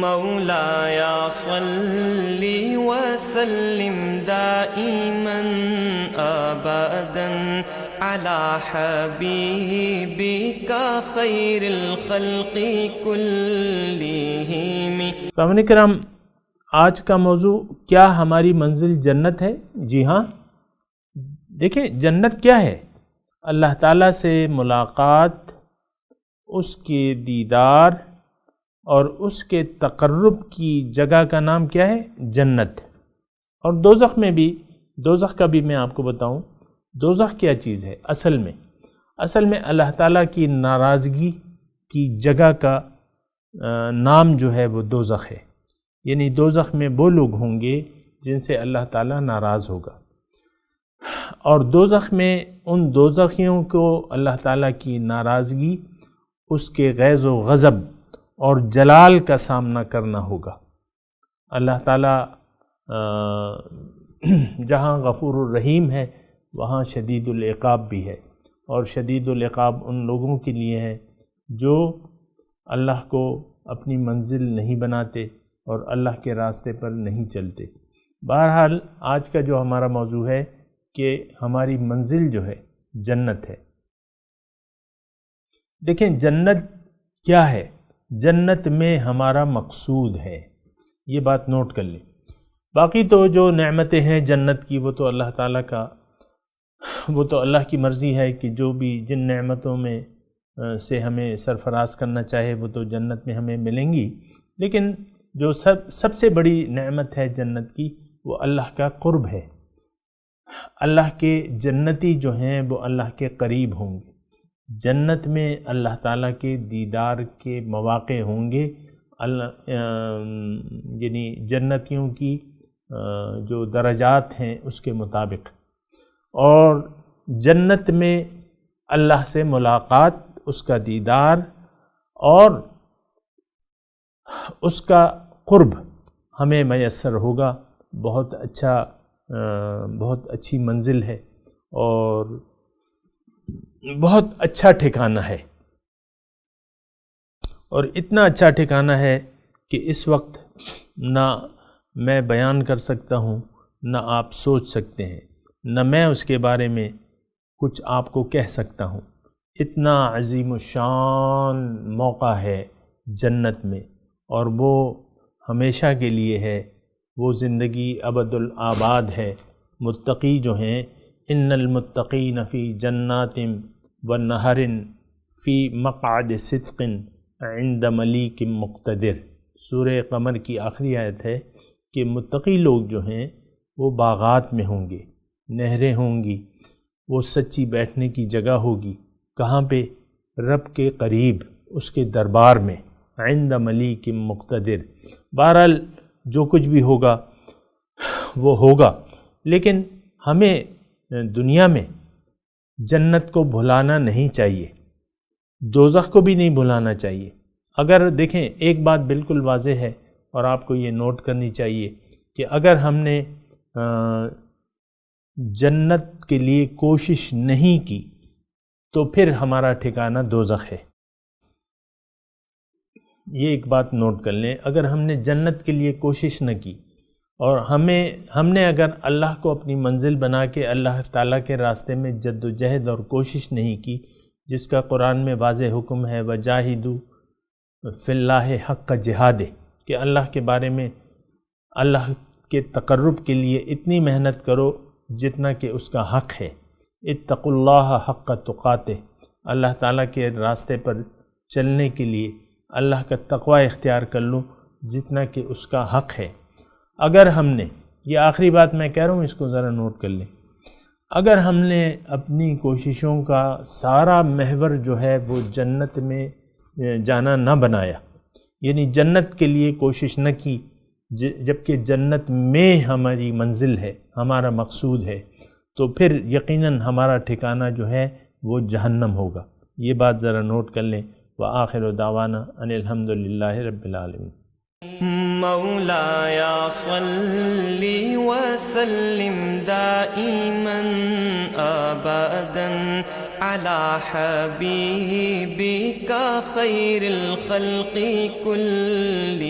مولایا صلی وسلم دائما ابدا علی حبیبک خیر الخلق کلہم۔ سامعین کرام، آج کا موضوع کیا ہماری منزل جنت ہے؟ جی ہاں، دیکھیں جنت کیا ہے؟ اللہ تعالیٰ سے ملاقات، اس کے دیدار اور اس کے تقرب کی جگہ کا نام کیا ہے؟ جنت۔ اور دوزخ میں بھی، دوزخ کا بھی میں آپ کو بتاؤں، دوزخ کیا چیز ہے اصل میں اللہ تعالیٰ کی ناراضگی کی جگہ کا نام جو ہے وہ دوزخ ہے۔ یعنی دوزخ میں وہ لوگ ہوں گے جن سے اللہ تعالیٰ ناراض ہوگا، اور دوزخ میں ان دوزخیوں کو اللہ تعالیٰ کی ناراضگی، اس کے غیظ و غضب اور جلال کا سامنا کرنا ہوگا۔ اللہ تعالیٰ جہاں غفور الرحیم ہے وہاں شدید العقاب بھی ہے، اور شدید العقاب ان لوگوں کے لیے ہے جو اللہ کو اپنی منزل نہیں بناتے اور اللہ کے راستے پر نہیں چلتے۔ بہرحال آج کا جو ہمارا موضوع ہے کہ ہماری منزل جو ہے جنت ہے۔ دیکھیں جنت کیا ہے؟ جنت میں ہمارا مقصود ہے، یہ بات نوٹ کر لیں۔ باقی تو جو نعمتیں ہیں جنت کی وہ تو اللہ تعالیٰ کا، وہ تو اللہ کی مرضی ہے کہ جو بھی جن نعمتوں میں سے ہمیں سرفراز کرنا چاہے وہ تو جنت میں ہمیں ملیں گی، لیکن جو سب سے بڑی نعمت ہے جنت کی وہ اللہ کا قرب ہے۔ اللہ کے جنتی جو ہیں وہ اللہ کے قریب ہوں گے۔ جنت میں اللہ تعالیٰ کے دیدار کے مواقع ہوں گے، یعنی جنتیوں کی جو درجات ہیں اس کے مطابق، اور جنت میں اللہ سے ملاقات، اس کا دیدار اور اس کا قرب ہمیں میسر ہوگا۔ بہت اچھی منزل ہے اور بہت اچھا ٹھکانہ ہے، اور اتنا اچھا ٹھکانہ ہے کہ اس وقت نہ میں بیان کر سکتا ہوں، نہ آپ سوچ سکتے ہیں، نہ میں اس کے بارے میں کچھ آپ کو کہہ سکتا ہوں۔ اتنا عظیم الشان موقع ہے جنت میں، اور وہ ہمیشہ کے لیے ہے، وہ زندگی ابد الآباد ہے۔ متقی جو ہیں، ان المتقین فی جنات ونہر فی مقعد صدق عند ملیک مقتدر۔ سورہ قمر کی آخری آیت ہے کہ متقی لوگ جو ہیں وہ باغات میں ہوں گے، نہریں ہوں گی، وہ سچی بیٹھنے کی جگہ ہوگی۔ کہاں پہ؟ رب کے قریب، اس کے دربار میں، عند ملیک مقتدر۔ بہرحال جو کچھ بھی ہوگا وہ ہوگا، لیکن ہمیں دنیا میں جنت کو بھلانا نہیں چاہیے، دوزخ کو بھی نہیں بھلانا چاہیے۔ اگر دیکھیں ایک بات بالکل واضح ہے اور آپ کو یہ نوٹ کرنی چاہیے کہ اگر ہم نے جنت کے لیے کوشش نہیں کی تو پھر ہمارا ٹھکانہ دوزخ ہے۔ یہ ایک بات نوٹ کر لیں، اگر ہم نے جنت کے لیے کوشش نہ کی اور ہم نے اگر اللہ کو اپنی منزل بنا کے اللہ تعالیٰ کے راستے میں جد و جہد اور کوشش نہیں کی، جس کا قرآن میں واضح حکم ہے وَجَاهِدُوا فِي اللَّهِ حَقَّ جِهَادِهِ، کہ اللہ کے بارے میں اللہ کے تقرب کے لیے اتنی محنت کرو جتنا کہ اس کا حق ہے۔ اتقوا اللہ حق تقاتہ، اللہ تعالیٰ کے راستے پر چلنے کے لیے اللہ کا تقوی اختیار کر لو جتنا کہ اس کا حق ہے۔ اگر ہم نے، یہ آخری بات میں کہہ رہا ہوں، اس کو ذرا نوٹ کر لیں، اگر ہم نے اپنی کوششوں کا سارا محور جو ہے وہ جنت میں جانا نہ بنایا، یعنی جنت کے لیے کوشش نہ کی، جبکہ جنت میں ہماری منزل ہے، ہمارا مقصود ہے، تو پھر یقیناً ہمارا ٹھکانہ جو ہے وہ جہنم ہوگا۔ یہ بات ذرا نوٹ کر لیں۔ وآخر دعوانا ان الحمد للہ رب العالمین۔ مولایا صلی وسلم دائما ابدا على حبيبك خير الخلق كلهم